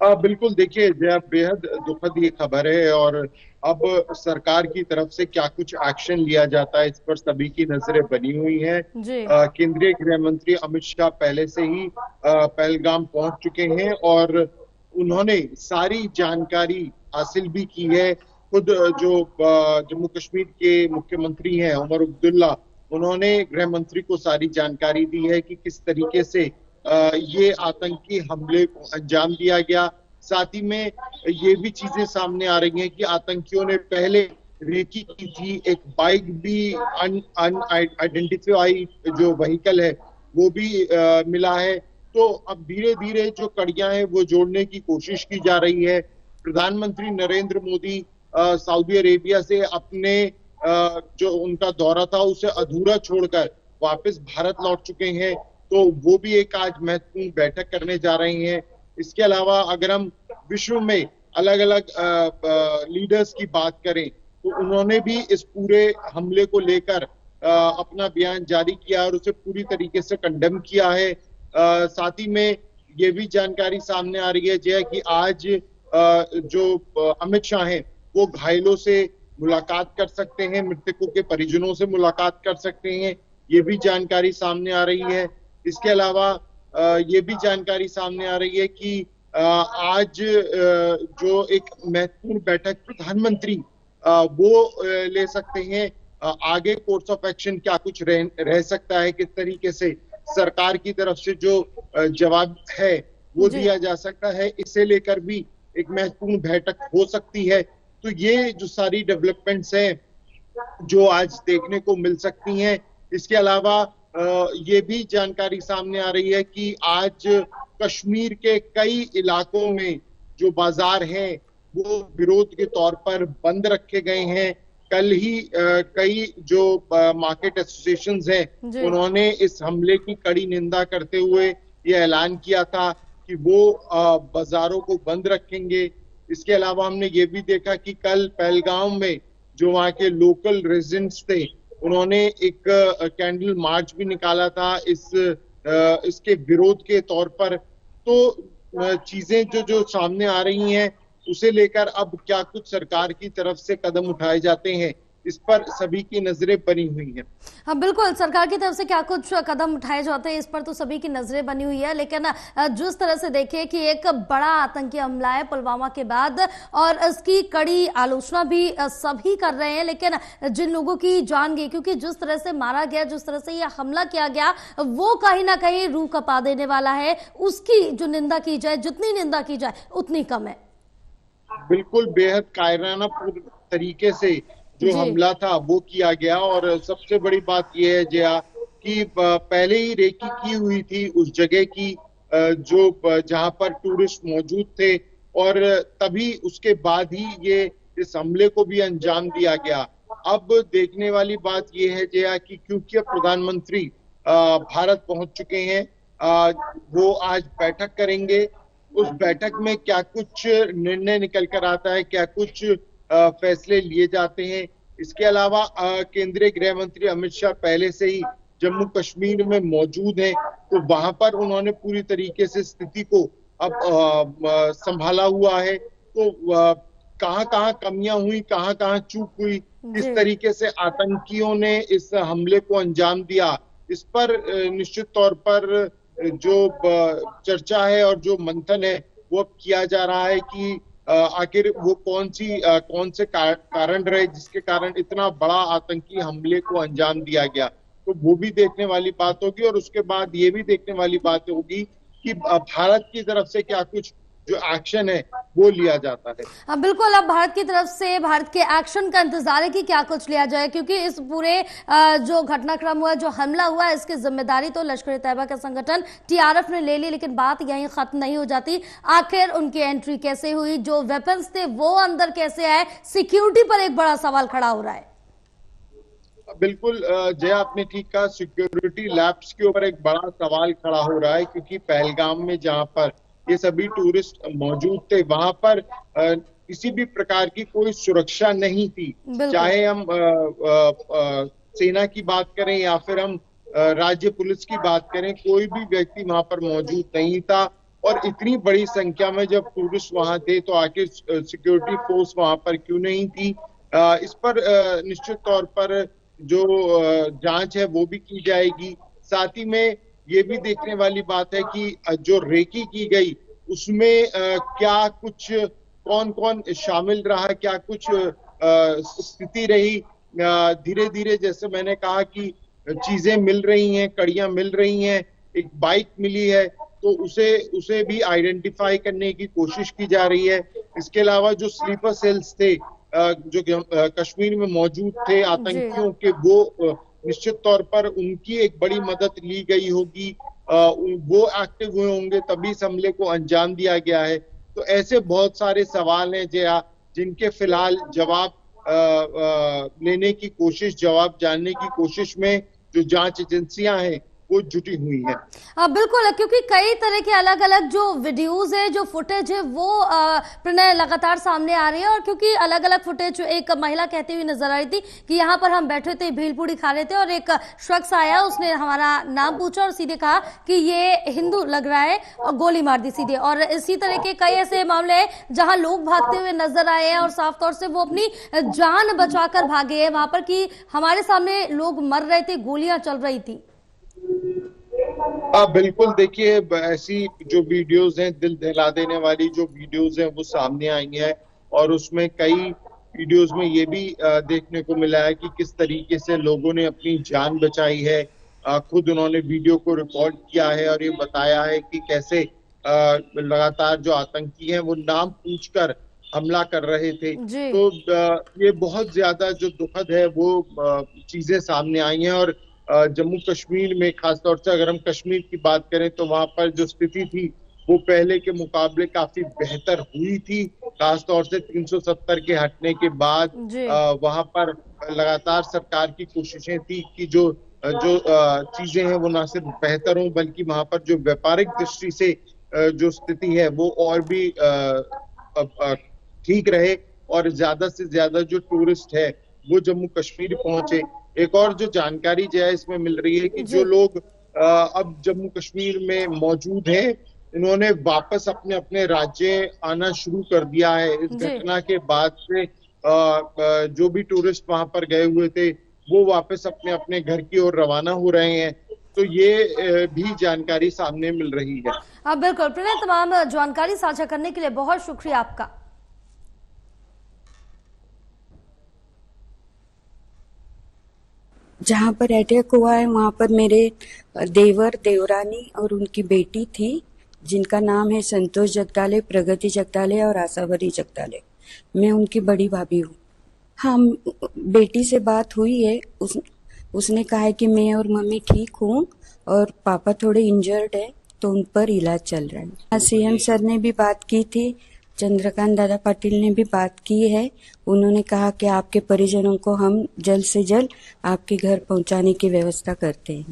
बिल्कुल, देखिए जय, बेहद दुखद ये खबर है। और अब सरकार की तरफ से क्या कुछ एक्शन लिया जाता है, इस पर सभी की नजरें बनी हुई हैं। जी। केंद्रीय गृह मंत्री अमित शाह पहले से ही पहलगाम पहुंच चुके हैं और उन्होंने सारी जानकारी हासिल भी की है। खुद जो जम्मू कश्मीर के मुख्यमंत्री हैं उमर अब्दुल्ला, उन्होंने गृह मंत्री को सारी जानकारी दी है कि किस तरीके से ये आतंकी हमले को अंजाम दिया गया। साथ ही में ये भी चीजें सामने आ रही हैं कि आतंकियों ने पहले रेकी की थी, एक बाइक भी अनआइडेंटिफाई जो व्हीकल है वो भी मिला है। तो अब धीरे धीरे जो कड़ियां हैं वो जोड़ने की कोशिश की जा रही है। प्रधानमंत्री नरेंद्र मोदी सऊदी अरेबिया से अपने जो उनका दौरा था उसे अधूरा छोड़कर वापस भारत लौट चुके हैं। तो वो भी एक आज महत्वपूर्ण बैठक करने जा रहे हैं। इसके अलावा अगर हम विश्व में अलग अलग लीडर्स की बात करें तो उन्होंने भी इस पूरे हमले को लेकर अपना बयान जारी किया और उसे पूरी तरीके से कंडेम किया है। साथ ही में ये भी जानकारी सामने आ रही है जय कि आज जो अमित शाह हैं वो घायलों से मुलाकात कर सकते हैं, मृतकों के परिजनों से मुलाकात कर सकते हैं, ये भी जानकारी सामने आ रही है। इसके अलावा ये भी जानकारी सामने आ रही है कि आज जो एक महत्वपूर्ण बैठक प्रधानमंत्री वो ले सकते हैं। आगे कोर्स ऑफ एक्शन क्या कुछ रह सकता है, किस तरीके से सरकार की तरफ से जो जवाब है वो जी। दिया जा सकता है, इसे लेकर भी एक महत्वपूर्ण बैठक हो सकती है। तो ये जो सारी डेवलपमेंट्स हैं जो आज देखने को मिल सकती हैं। इसके अलावा ये भी जानकारी सामने आ रही है कि आज कश्मीर के कई इलाकों में जो बाजार हैं वो विरोध के तौर पर बंद रखे गए हैं। कल ही कई जो मार्केट एसोसिएशंस हैं जी। उन्होंने इस हमले की कड़ी निंदा करते हुए ये ऐलान किया था कि वो बाजारों को बंद रखेंगे। इसके अलावा हमने ये भी देखा कि कल पहलगाम में जो वहाँ के लोकल रेजिडेंट्स थे उन्होंने एक कैंडल मार्च भी निकाला था इसके विरोध के तौर पर। तो चीजें जो जो सामने आ रही हैं उसे लेकर अब क्या कुछ सरकार की तरफ से कदम उठाए जाते हैं, इस पर सभी की नजरें बनी हुई हैं। हाँ बिल्कुल, सरकार की तरफ से क्या कुछ कदम उठाए जाते हैं इस पर तो सभी की नजरें बनी हुई है, लेकिन जिस तरह से देखिए कि एक बड़ा आतंकी हमला है पुलवामा के बाद और इसकी कड़ी आलोचना भी सभी कर रहे हैं, लेकिन जिन लोगों की जान गई, क्योंकि जिस तरह से मारा गया, जिस तरह से यह हमला किया गया, वो कहीं ना कहीं रूह कपा देने वाला है। उसकी जो निंदा की जाए, जितनी निंदा की जाए उतनी कम है। बिल्कुल, बेहद कायराना पूरी तरीके से जो जी। हमला था वो किया गया। और सबसे बड़ी बात यह है जया कि पहले ही रेकी की हुई थी उस जगह की जो जहां पर टूरिस्ट मौजूद थे, और तभी उसके बाद ही ये इस हमले को भी अंजाम दिया गया। अब देखने वाली बात यह है जया कि क्योंकि अब प्रधानमंत्री भारत पहुंच चुके हैं, वो आज बैठक करेंगे। उस बैठक में क्या कुछ निर्णय निकल कर आता है, क्या कुछ फैसले लिए जाते हैं। इसके अलावा केंद्रीय गृह मंत्री अमित शाह पहले से ही जम्मू कश्मीर में मौजूद हैं, तो वहां पर उन्होंने पूरी तरीके से स्थिति को अब संभाला हुआ है। तो कहाँ कहाँ कमियां हुई, कहाँ कहाँ चूक हुई, किस जी। तरीके से आतंकियों ने इस हमले को अंजाम दिया, इस पर निश्चित तौर पर जो चर्चा है और जो मंथन है वो अब किया जा रहा है कि आखिर वो कौन से कारण रहे जिसके कारण इतना बड़ा आतंकी हमले को अंजाम दिया गया। तो वो भी देखने वाली बात होगी। और उसके बाद ये भी देखने वाली बात होगी कि भारत की तरफ से क्या कुछ जो एक्शन है वो लिया जाता है। हाँ बिल्कुल, अब भारत की तरफ से भारत के एक्शन का इंतजार है कि क्या कुछ लिया जाए, क्योंकि इस पूरे जो घटनाक्रम हुआ, जो हमला हुआ, इसकी जिम्मेदारी तो लश्कर तैयबा का संगठन टीआरएफ ने ले ली, लेकिन बात यहीं खत्म नहीं हो जाती। आखिर उनकी एंट्री कैसे हुई, जो वेपन्स थे वो अंदर कैसे आए, सिक्योरिटी पर एक बड़ा सवाल खड़ा हो रहा है। बिल्कुल जय, आपने ठीक कहा, सिक्योरिटी लैब्स के ऊपर एक बड़ा सवाल खड़ा हो रहा है, क्योंकि पहलगाम में जहां पर ये सभी टूरिस्ट मौजूद थे वहां पर किसी भी प्रकार की कोई सुरक्षा नहीं थी। बिल्कुल। चाहे हम सेना की बात करें या फिर हम राज्य पुलिस की बात करें, कोई भी व्यक्ति वहां पर मौजूद नहीं था। और इतनी बड़ी संख्या में जब टूरिस्ट वहां थे तो आखिर सिक्योरिटी फोर्स वहां पर क्यों नहीं थी? इस पर निश्चित तौर पर जो जांच है वो भी की जाएगी। साथ ही में ये भी देखने वाली बात है कि जो रेकी की गई उसमें क्या कुछ कौन कौन शामिल रहा, क्या कुछ स्थिति रही। धीरे धीरे जैसे मैंने कहा कि चीजें मिल रही हैं, कड़ियां मिल रही हैं, एक बाइक मिली है तो उसे उसे भी आइडेंटिफाई करने की कोशिश की जा रही है। इसके अलावा जो स्लीपर सेल्स थे जो कश्मीर में मौजूद थे आतंकियों के, वो निश्चित तौर पर उनकी एक बड़ी मदद ली गई होगी। वो एक्टिव हुए होंगे तभी इस हमले को अंजाम दिया गया है। तो ऐसे बहुत सारे सवाल हैं जिनके फिलहाल जवाब लेने की कोशिश, जवाब जानने की कोशिश में जो जांच एजेंसियां हैं वो जुटी हुई है। बिल्कुल, क्योंकि कई तरह के अलग अलग जो वीडियोस है, जो फुटेज है, वो प्रणय लगातार सामने आ रही है। और क्योंकि अलग अलग फुटेज, एक महिला कहती हुई नजर आ रही थी कि यहाँ पर हम बैठे थे, भेलपूरी खा रहे थे और एक शख्स आया, उसने हमारा नाम पूछा और सीधे कहा कि ये हिंदू लग रहा है और गोली मार दी सीधे। और इसी तरह के कई ऐसे मामले हैं जहां लोग भागते हुए नजर आए हैं और साफ तौर से वो अपनी जान बचाकर भागे हैं वहां पर, कि हमारे सामने लोग मर रहे थे, गोलियां चल रही थी। बिल्कुल, देखिए ऐसी जो वीडियोस हैं, दिल दहला देने वाली जो वीडियोस हैं वो सामने आई हैं। और उसमें कई वीडियोस में ये भी देखने को मिला है कि किस तरीके से लोगों ने अपनी जान बचाई है। खुद उन्होंने वीडियो को रिकॉर्ड किया है और ये बताया है कि कैसे लगातार जो आतंकी हैं वो नाम पूछकर हमला कर रहे थे। तो ये बहुत ज्यादा जो दुखद है वो चीजें सामने आई हैं। और जम्मू कश्मीर में खासतौर से अगर हम कश्मीर की बात करें तो वहां पर जो स्थिति थी वो पहले के मुकाबले काफी बेहतर हुई थी। खासतौर से 370 के हटने के बाद वहां पर लगातार सरकार की कोशिशें थी कि जो चीजें हैं वो ना सिर्फ बेहतर हों बल्कि वहां पर जो व्यापारिक दृष्टि से जो स्थिति है वो और भी ठीक रहे और ज्यादा से ज्यादा जो टूरिस्ट है वो जम्मू कश्मीर पहुंचे। एक और जो जानकारी जो है इसमें मिल रही है कि जो लोग अब जम्मू कश्मीर में मौजूद हैं, इन्होंने वापस अपने अपने राज्य आना शुरू कर दिया है। इस घटना के बाद से जो भी टूरिस्ट वहां पर गए हुए थे वो वापस अपने अपने घर की ओर रवाना हो रहे हैं। तो ये भी जानकारी सामने मिल रही है। बिल्कुल प्रणय, तमाम जानकारी साझा करने के लिए बहुत शुक्रिया आपका। जहाँ पर अटैक हुआ है वहाँ पर मेरे देवर, देवरानी और उनकी बेटी थी, जिनका नाम है संतोष जगदाले, प्रगति जगदाले और आशावरी जगदाले। मैं उनकी बड़ी भाभी हूँ। हाँ, बेटी से बात हुई है। उसने कहा है कि मैं और मम्मी ठीक हूँ और पापा थोड़े इंजर्ड है तो उन पर इलाज चल रहा है। सीएम सर ने भी बात की थी, चंद्रकांत दादा पाटिल ने भी बात की है। उन्होंने कहा कि आपके परिजनों को हम जल्द से जल्द आपके घर पहुंचाने की व्यवस्था करते हैं।